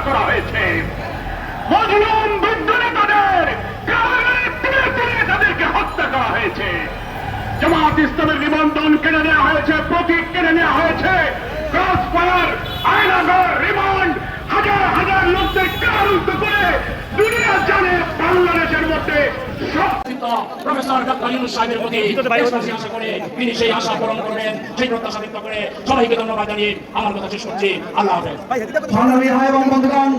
করা হয়েছে। মজলুম বিদ্রোহীদের তাদেরকে হত্যা করা হয়েছে। জামাত ইসলামের নিবন্ধন কেড়ে নেওয়া হয়েছে, প্রতীক কেড়ে নেওয়া হয়েছে, ক্রসফায়ার, আয়নাগর, রিমান্ড, হাজার হাজার লোকদের কারারুদ্ধ করে দুনিয়া জানে বাংলাদেশের মধ্যে প্রফেসর ডক্টর ইউনূস সাহেবের প্রতি আশা করে তিনি সেই আশা পূরণ করবেন, সেই প্রত্যাশা ব্যক্ত করে সবাইকে ধন্যবাদ জানিয়ে আমার কথা শেষ করছি। আল্লাহ হাফেজ। সংগ্রামী ভাই এবং বন্ধুগণ,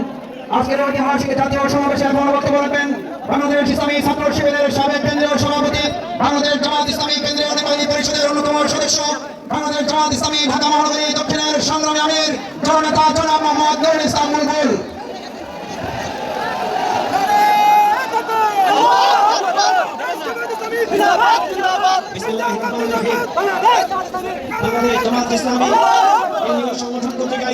আজকের ঐতিহাসিক জাতীয় সমাবেশের বক্তব্য রাখবেন বাংলাদেশ ইসলামী ছাত্র শিবিরের সাবেক কেন্দ্রীয় সভাপতি, বাংলাদেশ জামাত ইসলামী কেন্দ্রীয় নির্বাহী পরিষদের অন্যতম সদস্য, বাংলাদেশ জামাত ইসলামী ঢাকা মহানগরী দক্ষিণের সংগ্রামী আমির জননেতা জনাব মোহাম্মদ নুরুল ইসলাম বুলবুল। বাংলাদেশ জামাত ইসলামী কেন্দ্রীয় সংগঠন কর্তৃক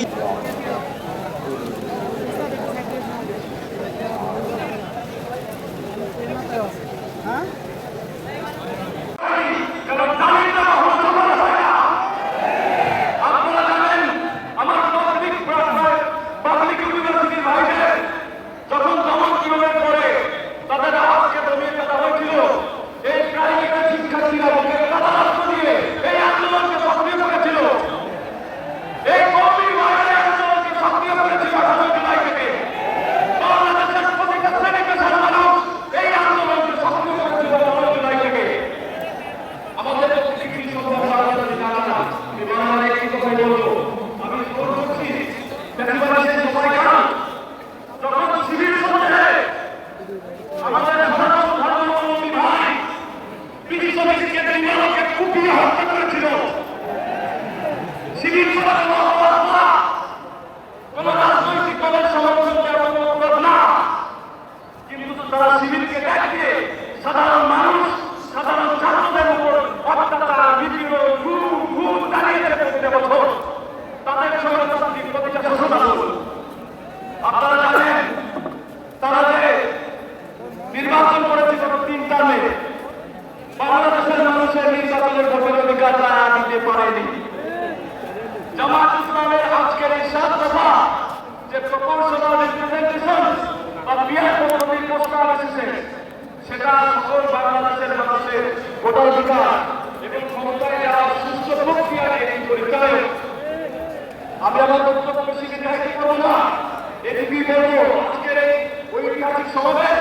সাধারণ মানুষ, সাধারণ ছাত্রদের উপর অত্যাচার, নিপীড়ন, ঘুষ দাঁড়িয়েছে বছর তাদের সঙ্গে প্রতিটা শোষণ। আপনারা জানেন তারা যে নির্বাচন করেছে গত 3 টার্মে, বাংলাদেশের মানুষের নির্বাচনের ভোটের অধিকার তারা দিতে পারেনি। জামাত ইসলামের আজকের এই 7 দফা যে প্রপোজাল রিপ্রেজেন্টেশন বা বিয়ার পদ্ধতির প্রস্তাব এসেছে, সেটা সকল বাংলাদেশের মানুষের ভোটাধিকার এবং ক্ষমতায় যারা সুস্থ প্রক্রিয়া পরিচালক। আমি আমার বক্তব্য বেশি দীর্ঘায়িত করব না, এটুকুই বলবো আজকের এই ঐতিহাসিক সমাবেশ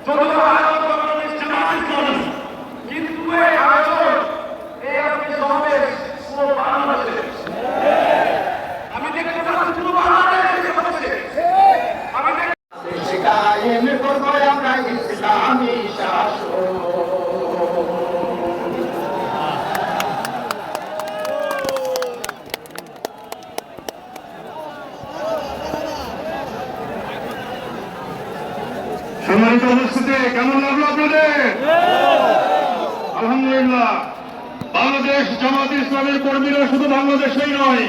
যদিও আয়োজন বাংলাদেশ জামাত ইসলামী, কিন্তু এই আয়োজন এই আজকের সমাবেশ পুরো বাংলাদেশের। আমি দেখতে পাচ্ছি পুরো বাংলাদেশ হচ্ছে। আমি কায়েম করব আমরা ইসলামী শাসন। সম্মানিত উপস্থিতি, কেমন লাগলো আপনাদের? আলহামদুলিল্লাহ। বাংলাদেশ জামাত ইসলামের কর্মীরা শুধু বাংলাদেশেই নয়,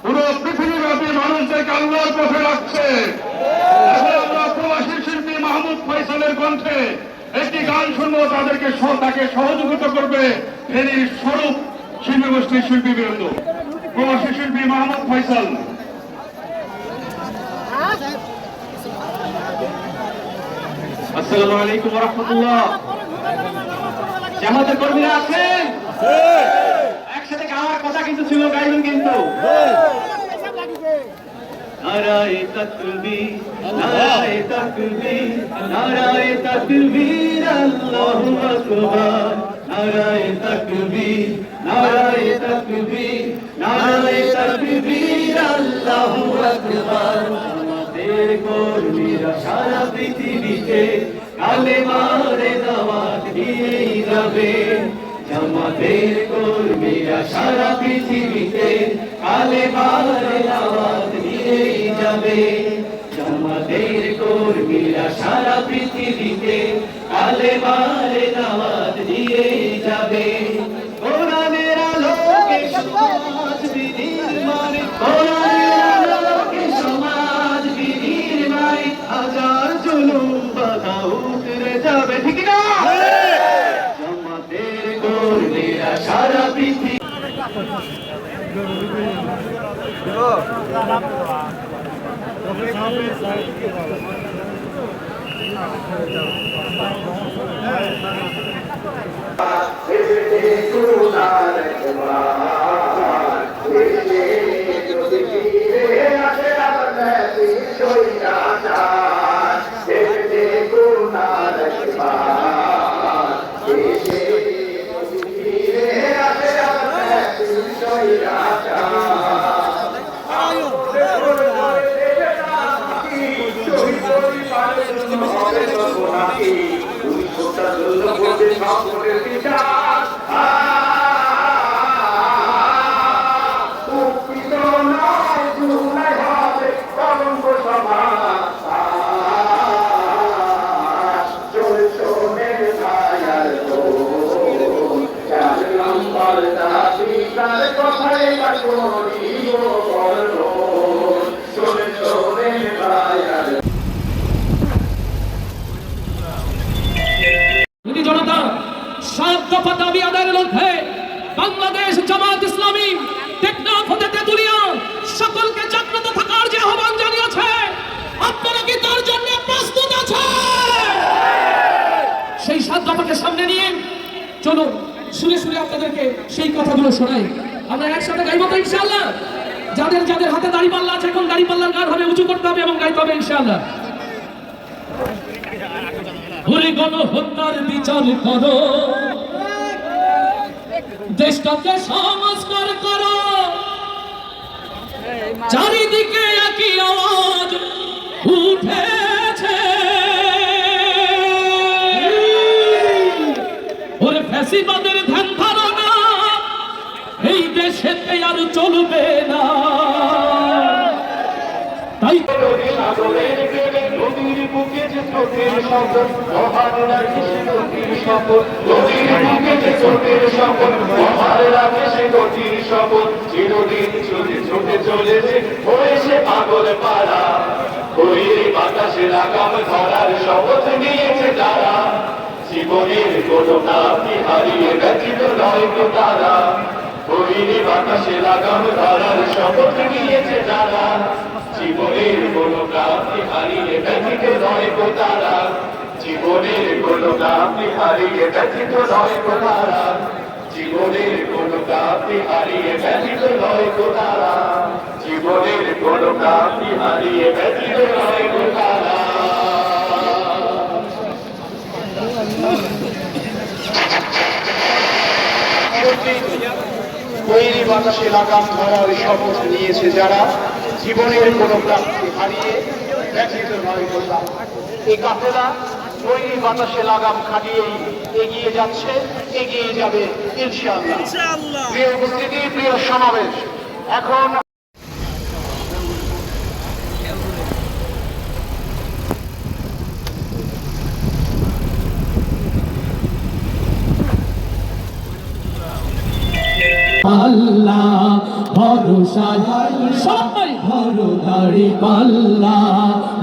পুরো পৃথিবীব্যাপী মানুষদেরকে আল্লাহর পথে রাখছে। আমরা প্রবাসী শিল্পী মাহমুদ ফয়সালের কণ্ঠে একটি গান শুনবো, তাকে সহযোগিতা করবে ফেনীর স্বরূপ শিল্পী গোষ্ঠীর শিল্পীবৃন্দ। প্রবাসী শিল্পী মাহমুদ ফয়সাল। আসসালামু আলাইকুম ওয়া রাহমাতুল্লাহ। জামাতের কর্মীরা আছেন? একসাথে গাওয়ার কথা কিন্তু ছিল, গাইবেন কিন্তু। নারায়ে তাকবীর, নারায়ে তাকবীর, নারায়ে তাকবীর, আল্লাহু আকবার। নারায়ে তাকবীর, নারায়ে তাকবীর, নারায়ে তাকবীর, আল্লাহু আকবার। আমাদের কর্মীরা সারা পৃথিবীতে কালেমার দাওয়াত দিয়েই যাবে। আমাদের কর্মীরা সারা পৃথিবীতে কালেমার দাওয়াত দিয়েই যাবে। আমাদের কর্মীরা সারা পৃথিবীতে কালেমার দাওয়াত দিয়েই যাবে। কোরআনের আলোকে সমাজ বিনির্মাণ, কোরআনের আলোকে সমাজ বিনির্মাণ, হাজার জুলুম বাধা উতরে যাবে। ঠিক না? আমাদের কর্মীরা সারা পৃথিবী জনতা সব দফা দাবি আদায়ের লক্ষ্যে বাংলাদেশ জামাত ইসলামী টেকনাফ হতে তেতুলিয়া সকলকে জাগ্রত থাকার যে আহ্বান জানিয়েছে, আপনারা কি তার জন্য প্রস্তুত আছেন? সেই সাত দফাকে সামনে নিয়ে চলুন শুনে শুনে আপনাদেরকে সেই কথাগুলো শোনাই। আমরা একসাথে গাইব তো ইনশাআল্লাহ। যাদের যাদের হাতে দাড়িপাল্লা আছে এখন দাড়িপাল্লার গান হবে উঁচু করতে হবে এবং গাইতে হবে ইনশাআল্লাহ। ওরে গণহত্যার বিচার করো, দেশটাকে সংস্কার করো, চারিদিকে একই আওয়াজ উঠেছে। ওরে ফ্যাসিবাদের ধ্যান ধারণা এই দেশেতে আর চলবে না। তাই নদীর বুকে যে স্রোতের শপথ মহান রাখে সে গতির শপথ, নদীর বুকে যে স্রোতের শপথ মহান রাখে সে গতির শপথ, চিরদিন ছুটে ছুটে চলেছে হয়েছে পাগল পাড়া, ওই বাতাসে লাগাম ধরার শপথ নিয়েছে যারা, জীবনের কোনো প্রাপ্তি হারিয়ে ব্যথিত নয় তো তারা, ওই বাতাসে লাগাম ধরার শপথ নিয়েছে যারা, জীবনের কোনো প্রাপ্তি হারিয়ে ব্যথিত নয় গো তারা, জীবনের কোনো প্রাপ্তি হারিয়ে ব্যথিত নয় গো তারা, জীবনের কোনো প্রাপ্তি হারিয়ে ব্যথিত নয় গো তারা, জীবনের কোনো প্রাপ্তি হারিয়ে ব্যথিত নয় গো তারা। তৈরি বাতাসে লাগাম ধরার শপথ নিয়েছে যারা, জীবনের কোনো প্রাপ্তি হারিয়ে ব্যথিত নয় গোটা। এই কাফেলা তৈরি বাতাসে লাগাম খাটিয়েই এগিয়ে যাচ্ছে, এগিয়ে যাবে ইনশাআল্লাহ। প্রিয় উপস্থিতি, প্রিয় সমাবেশ, এখন আল্লাহ ভরসা সবাই ভরো দাড়ি পাল্লা,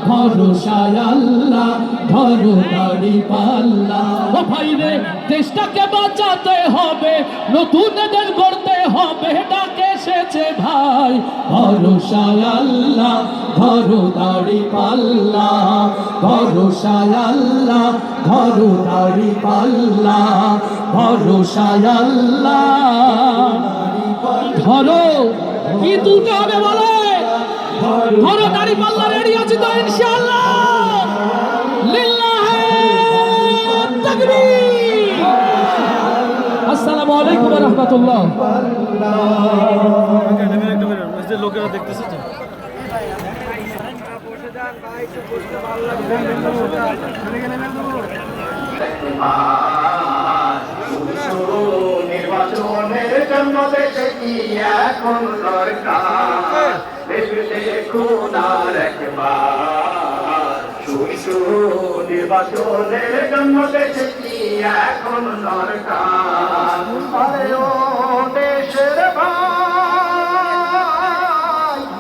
ভরসা আল্লাহ ভরো দাড়ি পাল্লা। ও ভাই রে দেশটাকে বাঁচাতে হবে, নতুনদের গড়তে হবে, ডাকে এসেছে ভাই ভরসা আল্লাহ ভরো দাড়ি পাল্লা, ভরসা আল্লাহ ভরো দাড়ি পাল্লা, ভরসা আল্লাহ। ধরো কি তুলতে হবে বলে, ধরো দাড়ি পাল্লা রেডি আছে তো ইনশাআল্লাহ। লিল্লাহি তাকবীর। আসসালামু আলাইকুম ওয়া রাহমাতুল্লাহ। লোকেরা দেখতেছে তো নির্বাচনের জন্য দেশে কি এখন দরকার, দেশে খুনার একবার সুষ্ঠু নির্বাচনের জন্য দেশে কি এখন দরকার, আরে ও দেশের ভাই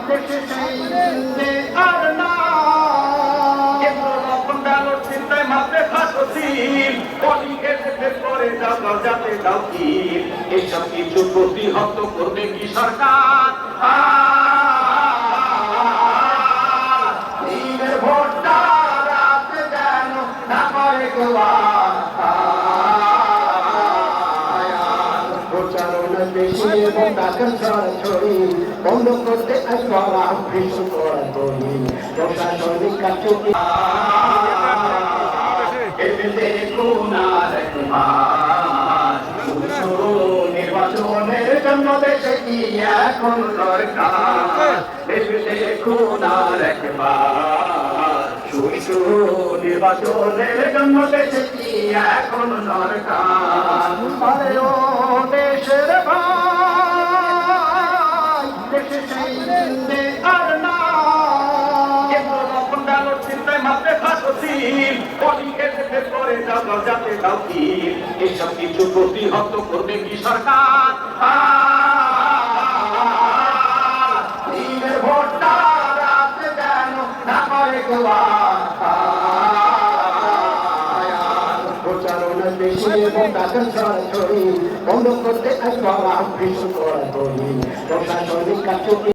দেশে সেই আর না চিন্তায় মাত্রে ফাঁসিল করে যাতে দাও কি এইসব কিছু প্রতিহত করবে কি সরকার, তাকে ছড়ি বন্ধ করতে একবার বিশ্ব করা করি প্রশাসনিক কাজ নির্বাচনের জন্য দেশে কি এখন দরকার দেখুন আর একবার নির্বাচনের জন্য দেশে কি এখন দরকার আরে ও দেশের ভাই দেশে সেই আর না চিন্তায় মাত্রে ফাঁসিল করে যাতে দাও কি এইসব কিছু প্রতিহত করবে কি সরকার ভোটটা রাতে যেন না করে প্রচারণা বেশি এবং টাকার ছড়ি বন্ধ করতে একবার বিশ্ব করা করি প্রশাসনিক কাজ